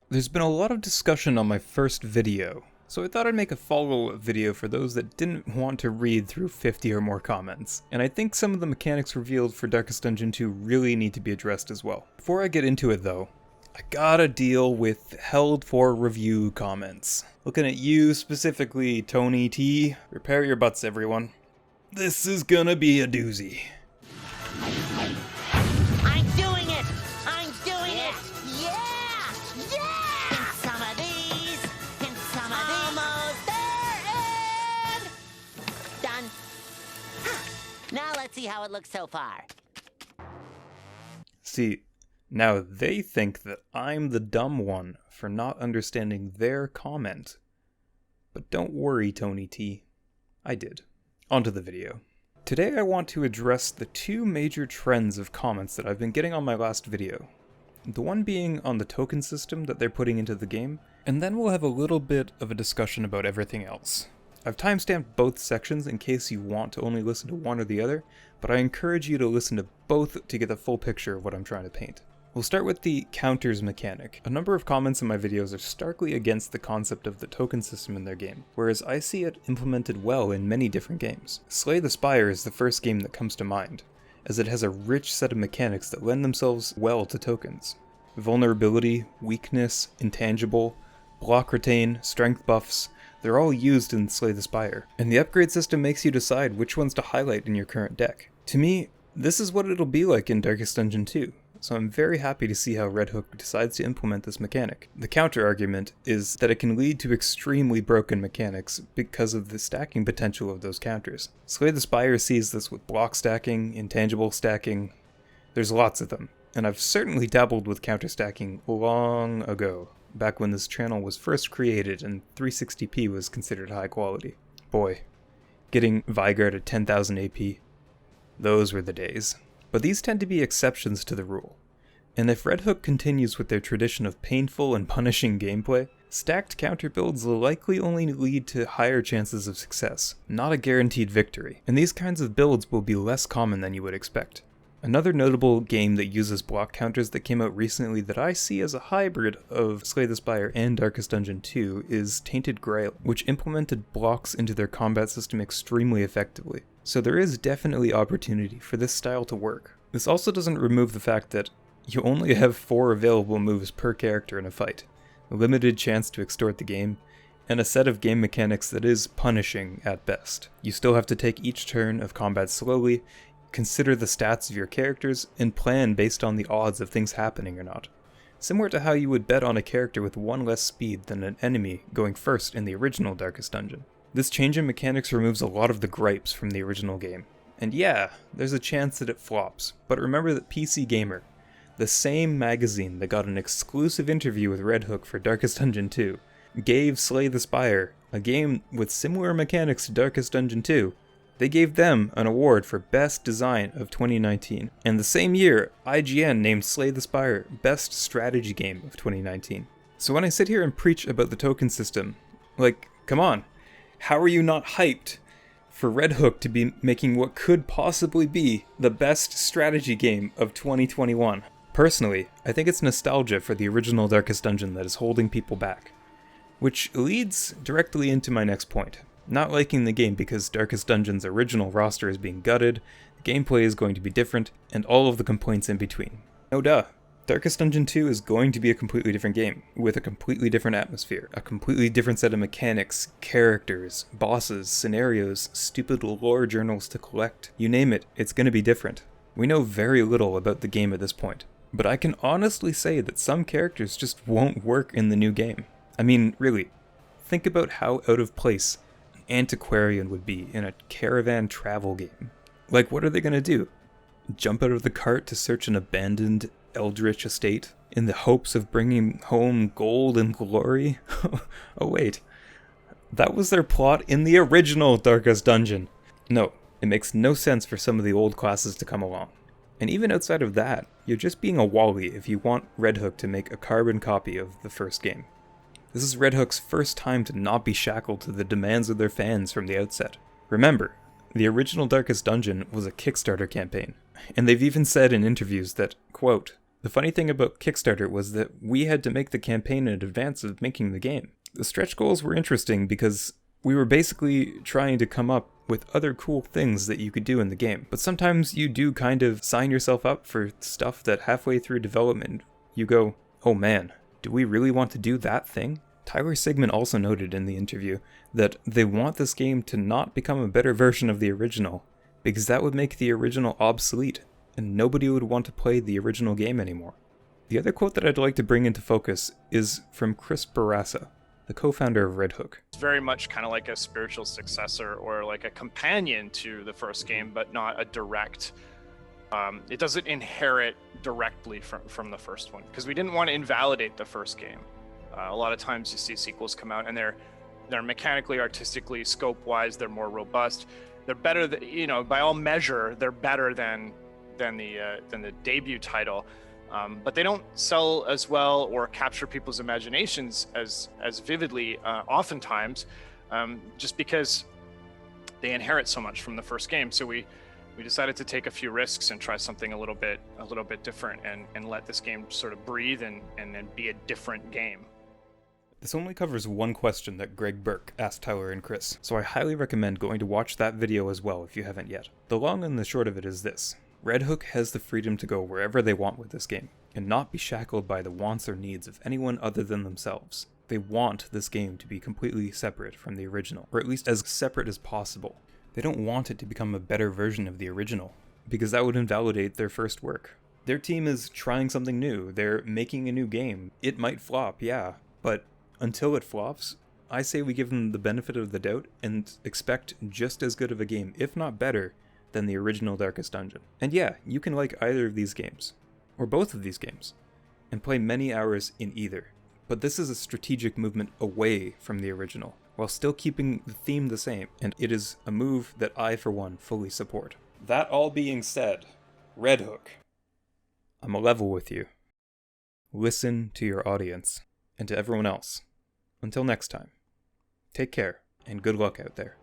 There's been a lot of discussion on my first video, so I thought I'd make a follow-up video for those that didn't want to read through 50 or more comments. And I think some of the mechanics revealed for Darkest Dungeon 2 really need to be addressed as well. Before I get into it though, I gotta deal with held for review comments. Looking at you specifically, Tony T. Prepare your butts, everyone. This is gonna be a doozy. I'm doing it! I'm doing it! Yeah! Yeah! And some of these, and some of these. Almost there, and done. Now let's see how it looks so far. See, now they think that I'm the dumb one for not understanding their comment. But don't worry, Tony T. I did. Onto the video. Today I want to address the two major trends of comments that I've been getting on my last video. The one being on the token system that they're putting into the game, and then we'll have a little bit of a discussion about everything else. I've timestamped both sections in case you want to only listen to one or the other, but I encourage you to listen to both to get the full picture of what I'm trying to paint. We'll start with the counters mechanic. A number of comments in my videos are starkly against the concept of the token system in their game, whereas I see it implemented well in many different games. Slay the Spire is the first game that comes to mind, as it has a rich set of mechanics that lend themselves well to tokens. Vulnerability, weakness, intangible, block retain, strength buffs, they're all used in Slay the Spire, and the upgrade system makes you decide which ones to highlight in your current deck. To me, this is what it'll be like in Darkest Dungeon 2. So I'm very happy to see how Redhook decides to implement this mechanic. The counter-argument is that it can lead to extremely broken mechanics because of the stacking potential of those counters. Slay the Spire sees this with block stacking, intangible stacking, there's lots of them. And I've certainly dabbled with counter stacking long ago, back when this channel was first created and 360p was considered high quality. Boy, getting Vigard at 10,000 AP, those were the days. But these tend to be exceptions to the rule, and if Redhook continues with their tradition of painful and punishing gameplay, stacked counter builds will likely only lead to higher chances of success, not a guaranteed victory, and these kinds of builds will be less common than you would expect. Another notable game that uses block counters that came out recently that I see as a hybrid of Slay the Spire and Darkest Dungeon 2 is Tainted Grail, which implemented blocks into their combat system extremely effectively. So there is definitely opportunity for this style to work. This also doesn't remove the fact that you only have 4 available moves per character in a fight, a limited chance to extort the game, and a set of game mechanics that is punishing at best. You still have to take each turn of combat slowly, consider the stats of your characters, and plan based on the odds of things happening or not. Similar to how you would bet on a character with 1 less speed than an enemy going first in the original Darkest Dungeon. This change in mechanics removes a lot of the gripes from the original game. And yeah, there's a chance that it flops, but remember that PC Gamer, the same magazine that got an exclusive interview with Redhook for Darkest Dungeon 2, gave Slay the Spire, a game with similar mechanics to Darkest Dungeon 2, they gave them an award for Best Design of 2019. And the same year, IGN named Slay the Spire Best Strategy Game of 2019. So when I sit here and preach about the token system, like, come on, how are you not hyped for Redhook to be making what could possibly be the best strategy game of 2021? Personally, I think it's nostalgia for the original Darkest Dungeon that is holding people back. Which leads directly into my next point. Not liking the game because Darkest Dungeon's original roster is being gutted, the gameplay is going to be different, and all of the complaints in between. No duh. Darkest Dungeon 2 is going to be a completely different game, with a completely different atmosphere, a completely different set of mechanics, characters, bosses, scenarios, stupid lore journals to collect. You name it, it's going to be different. We know very little about the game at this point, but I can honestly say that some characters just won't work in the new game. I mean, really, think about how out of place antiquarian would be in a caravan travel game. Like, what are they gonna do? Jump out of the cart to search an abandoned eldritch estate in the hopes of bringing home gold and glory? Oh wait, that was their plot in the original Darkest Dungeon. No, it makes no sense for some of the old classes to come along. And even outside of that, you're just being a wally if you want Redhook to make a carbon copy of the first game. This is Redhook's first time to not be shackled to the demands of their fans from the outset. Remember, the original Darkest Dungeon was a Kickstarter campaign, and they've even said in interviews that, quote, The funny thing about Kickstarter was that we had to make the campaign in advance of making the game. The stretch goals were interesting because we were basically trying to come up with other cool things that you could do in the game. But sometimes you do kind of sign yourself up for stuff that halfway through development, you go, oh man, do we really want to do that thing? Tyler Sigmund also noted in the interview that they want this game to not become a better version of the original, because that would make the original obsolete, and nobody would want to play the original game anymore. The other quote that I'd like to bring into focus is from Chris Bourassa, the co-founder of Redhook. It's very much kind of like a spiritual successor or like a companion to the first game, but not a direct, it doesn't inherit directly from the first one, because we didn't want to invalidate the first game. A lot of times you see sequels come out and they're mechanically, artistically, scope-wise, they're more robust. They're better, by all measure, they're better than the debut title. But they don't sell as well or capture people's imaginations as vividly, oftentimes, just because they inherit so much from the first game. So we decided to take a few risks and try something a little bit different and let this game sort of breathe and be a different game. This only covers one question that Greg Burke asked Tyler and Chris, so I highly recommend going to watch that video as well if you haven't yet. The long and the short of it is this. Redhook has the freedom to go wherever they want with this game, and not be shackled by the wants or needs of anyone other than themselves. They want this game to be completely separate from the original, or at least as separate as possible. They don't want it to become a better version of the original, because that would invalidate their first work. Their team is trying something new, they're making a new game. It might flop, yeah, but until it flops, I say we give them the benefit of the doubt and expect just as good of a game, if not better, than the original Darkest Dungeon. And yeah, you can like either of these games, or both of these games, and play many hours in either. But this is a strategic movement away from the original, while still keeping the theme the same, and it is a move that I, for one, fully support. That all being said, Redhook, I'm a level with you. Listen to your audience, and to everyone else. Until next time, take care, and good luck out there.